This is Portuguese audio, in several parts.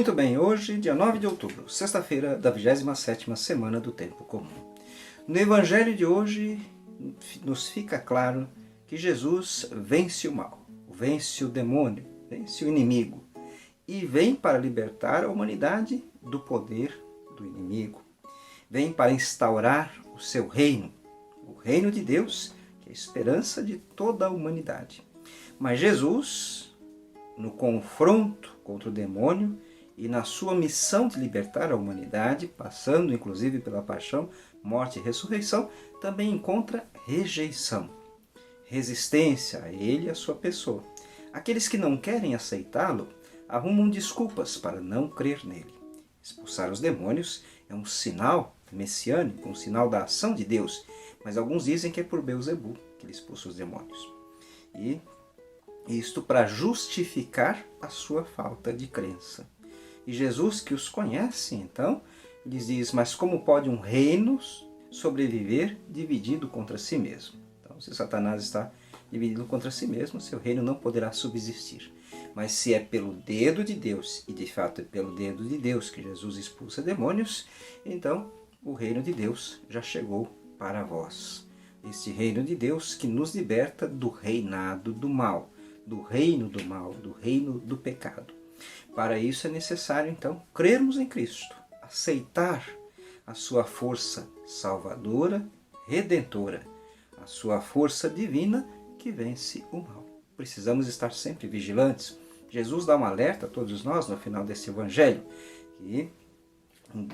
Muito bem, hoje, dia 9 de outubro, sexta-feira da 27ª semana do Tempo Comum. No Evangelho de hoje, nos fica claro que Jesus vence o mal, vence o demônio, vence o inimigo e vem para libertar a humanidade do poder do inimigo. Vem para instaurar o seu reino, o reino de Deus, que é a esperança de toda a humanidade. Mas Jesus, no confronto contra o demônio e na sua missão de libertar a humanidade, passando inclusive pela paixão, morte e ressurreição, também encontra rejeição, resistência a ele e a sua pessoa. Aqueles que não querem aceitá-lo arrumam desculpas para não crer nele. Expulsar os demônios é um sinal messiânico, um sinal da ação de Deus, mas alguns dizem que é por Beelzebul que ele expulsa os demônios. E isto para justificar a sua falta de crença. E Jesus, que os conhece, então, lhes diz, mas como pode um reino sobreviver dividido contra si mesmo? Então, se Satanás está dividido contra si mesmo, seu reino não poderá subsistir. Mas se é pelo dedo de Deus, e de fato é pelo dedo de Deus que Jesus expulsa demônios, então o reino de Deus já chegou para vós. Este reino de Deus que nos liberta do reinado do mal, do reino do mal, do reino do pecado. Para isso é necessário, então, crermos em Cristo, aceitar a sua força salvadora, redentora, a sua força divina que vence o mal. Precisamos estar sempre vigilantes. Jesus dá um alerta a todos nós no final desse evangelho, que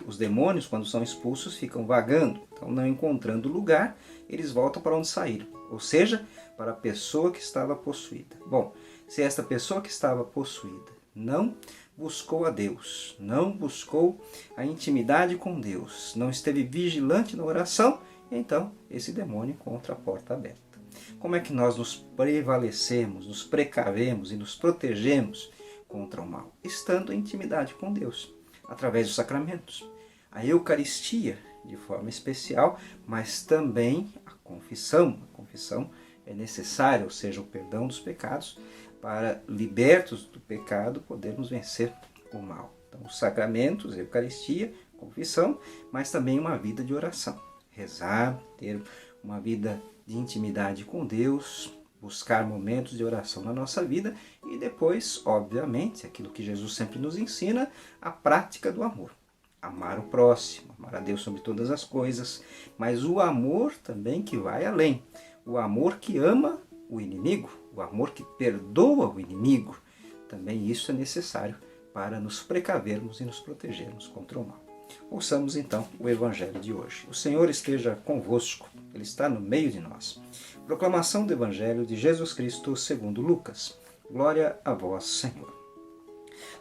os demônios, quando são expulsos, ficam vagando, então não encontrando lugar, eles voltam para onde saíram, ou seja, para a pessoa que estava possuída. Bom, se esta pessoa que estava possuída não buscou a Deus, não buscou a intimidade com Deus, não esteve vigilante na oração, então esse demônio encontra a porta aberta. Como é que nós nos prevalecemos, nos precavemos e nos protegemos contra o mal? Estando em intimidade com Deus, através dos sacramentos. A Eucaristia, de forma especial, mas também a confissão. A confissão é necessária, ou seja, o perdão dos pecados, para, libertos do pecado, podermos vencer o mal. Então, os sacramentos, a Eucaristia, confissão, mas também uma vida de oração. Rezar, ter uma vida de intimidade com Deus, buscar momentos de oração na nossa vida e depois, obviamente, aquilo que Jesus sempre nos ensina, a prática do amor. Amar o próximo, amar a Deus sobre todas as coisas, mas o amor também que vai além. O amor que ama o inimigo, o amor que perdoa o inimigo. Também isso é necessário para nos precavermos e nos protegermos contra o mal. Ouçamos então o Evangelho de hoje. O Senhor esteja convosco, Ele está no meio de nós. Proclamação do Evangelho de Jesus Cristo segundo Lucas. Glória a vós, Senhor.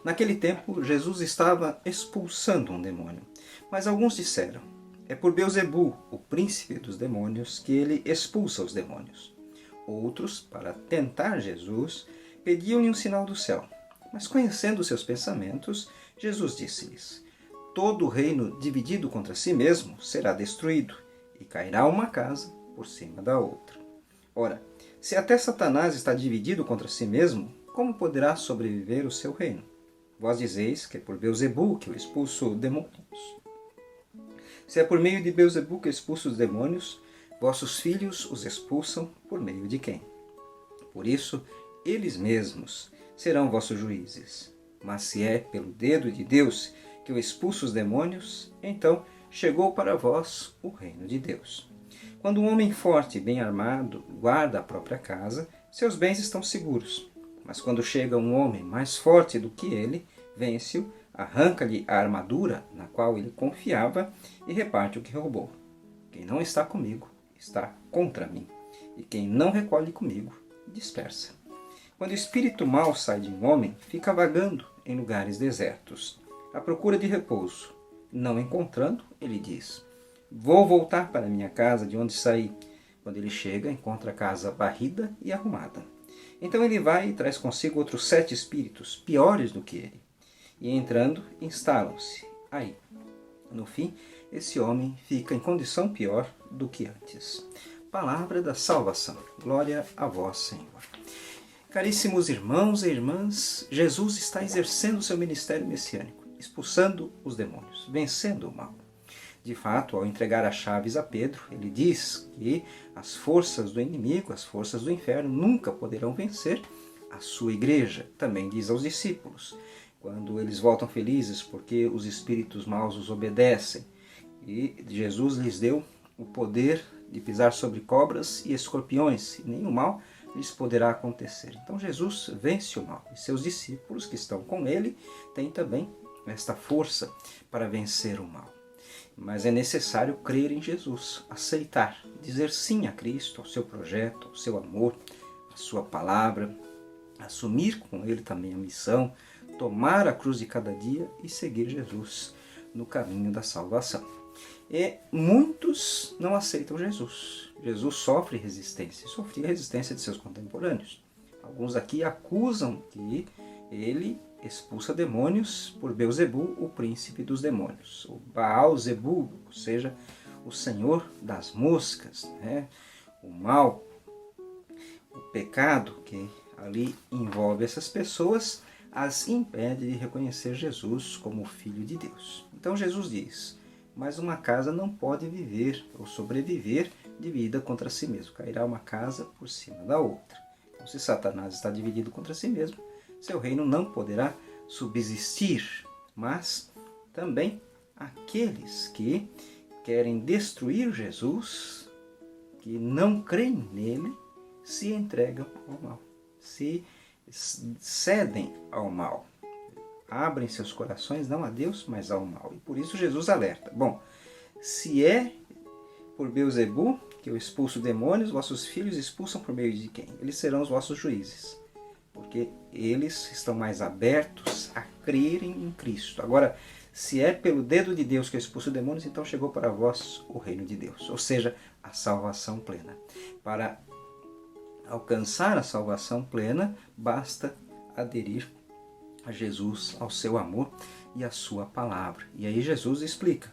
Naquele tempo, Jesus estava expulsando um demônio, mas alguns disseram, é por Beelzebul, o príncipe dos demônios, que ele expulsa os demônios. Outros, para tentar Jesus, pediam-lhe um sinal do céu. Mas conhecendo seus pensamentos, Jesus disse-lhes, todo reino dividido contra si mesmo será destruído, e cairá uma casa por cima da outra. Ora, se até Satanás está dividido contra si mesmo, como poderá sobreviver o seu reino? Vós dizeis que é por Beelzebul que eu expulso demônios. Se é por meio de Beelzebul que eu expulso os demônios, vossos filhos os expulsam por meio de quem? Por isso, eles mesmos serão vossos juízes. Mas se é pelo dedo de Deus que eu expulso os demônios, então chegou para vós o reino de Deus. Quando um homem forte e bem armado guarda a própria casa, seus bens estão seguros. Mas quando chega um homem mais forte do que ele, vence-o, arranca-lhe a armadura na qual ele confiava e reparte o que roubou. Quem não está comigo está contra mim, e quem não recolhe comigo dispersa. Quando o espírito mau sai de um homem, fica vagando em lugares desertos, à procura de repouso. Não encontrando, ele diz, vou voltar para minha casa de onde saí. Quando ele chega, encontra a casa varrida e arrumada. Então ele vai e traz consigo outros 7 espíritos, piores do que ele. E entrando, instalam-se aí. No fim, esse homem fica em condição pior do que antes. Palavra da salvação. Glória a vós, Senhor. Caríssimos irmãos e irmãs, Jesus está exercendo o seu ministério messiânico. expulsando os demônios, vencendo o mal. De fato, ao entregar as chaves a Pedro, ele diz que as forças do inimigo, as forças do inferno, nunca poderão vencer a sua igreja. Também diz aos discípulos, quando eles voltam felizes porque os espíritos maus os obedecem. E Jesus lhes deu o poder de pisar sobre cobras e escorpiões, e nenhum mal lhes poderá acontecer. Então Jesus vence o mal, e seus discípulos que estão com ele têm também esta força para vencer o mal. Mas é necessário crer em Jesus, aceitar, dizer sim a Cristo, ao seu projeto, ao seu amor, à sua palavra, assumir com ele também a missão, tomar a cruz de cada dia e seguir Jesus no caminho da salvação. E muitos não aceitam Jesus. Jesus sofre resistência, sofria resistência de seus contemporâneos. Alguns aqui acusam que ele expulsa demônios por Beelzebul, o príncipe dos demônios. O Baal-Zebul, ou seja, o senhor das moscas, né? O mal, o pecado que ali envolve essas pessoas, as impede de reconhecer Jesus como o Filho de Deus. Então Jesus diz, mas uma casa não pode viver ou sobreviver dividida contra si mesmo. Cairá uma casa por cima da outra. Então, se Satanás está dividido contra si mesmo, seu reino não poderá subsistir. Mas também aqueles que querem destruir Jesus, que não creem nele, se entregam ao mal, se cedem ao mal. Abrem seus corações não a Deus, mas ao mal. E por isso Jesus alerta. Bom, se é por Beelzebul que eu expulso demônios, vossos filhos expulsam por meio de quem? Eles serão os vossos juízes, porque eles estão mais abertos a crerem em Cristo. Agora, se é pelo dedo de Deus que eu expulso demônios, então chegou para vós o reino de Deus, ou seja, a salvação plena. Para alcançar a salvação plena, basta aderir a Jesus, ao seu amor e à sua palavra. E aí Jesus explica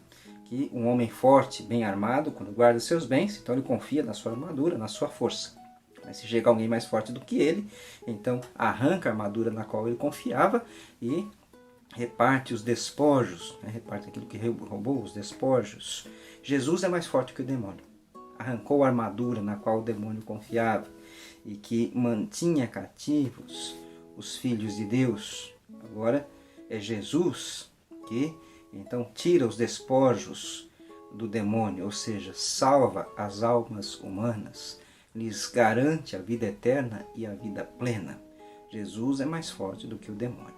que um homem forte, bem armado, quando guarda seus bens, então ele confia na sua armadura, na sua força. Mas se chega alguém mais forte do que ele, então arranca a armadura na qual ele confiava e reparte os despojos, né? Reparte aquilo que roubou, os despojos. Jesus é mais forte que o demônio. Arrancou a armadura na qual o demônio confiava e que mantinha cativos os filhos de Deus. Agora é Jesus que então tira os despojos do demônio, ou seja, salva as almas humanas, lhes garante a vida eterna e a vida plena. Jesus é mais forte do que o demônio.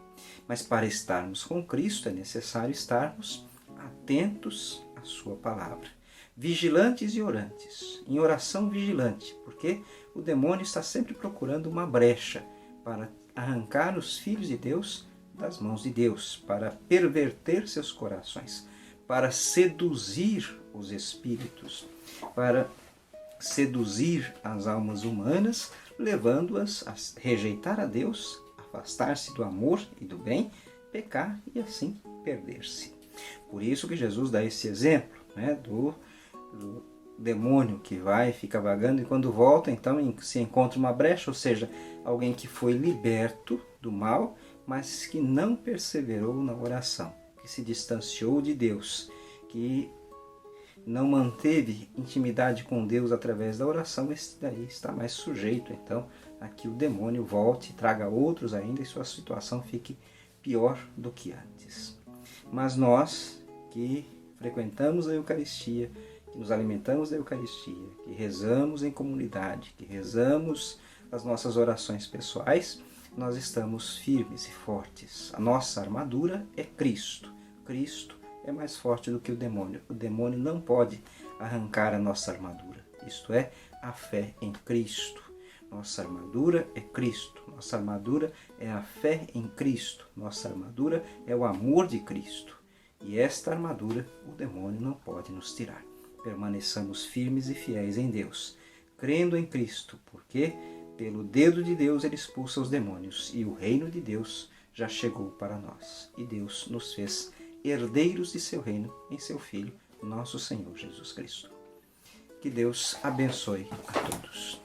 Mas para estarmos com Cristo é necessário estarmos atentos à sua palavra, vigilantes e orantes, em oração vigilante, porque o demônio está sempre procurando uma brecha para arrancar os filhos de Deus das mãos de Deus, para perverter seus corações, para seduzir os espíritos, para seduzir as almas humanas, levando-as a rejeitar a Deus, afastar-se do amor e do bem, pecar e assim perder-se. Por isso que Jesus dá esse exemplo, né, do demônio que vai, fica vagando e quando volta, então se encontra uma brecha, ou seja, alguém que foi liberto do mal, mas que não perseverou na oração, que se distanciou de Deus, que não manteve intimidade com Deus através da oração, esse daí está mais sujeito, então, a que o demônio volte, traga outros ainda e sua situação fique pior do que antes. Mas nós que frequentamos a Eucaristia, que nos alimentamos da Eucaristia, que rezamos em comunidade, que rezamos as nossas orações pessoais, nós estamos firmes e fortes. A nossa armadura é Cristo. Cristo é mais forte do que o demônio. O demônio não pode arrancar a nossa armadura. Isto é, a fé em Cristo. Nossa armadura é Cristo. Nossa armadura é a fé em Cristo. Nossa armadura é o amor de Cristo. E esta armadura o demônio não pode nos tirar. Permaneçamos firmes e fiéis em Deus, crendo em Cristo, porque pelo dedo de Deus ele expulsa os demônios e o reino de Deus já chegou para nós. E Deus nos fez herdeiros de seu reino em seu Filho, nosso Senhor Jesus Cristo. Que Deus abençoe a todos.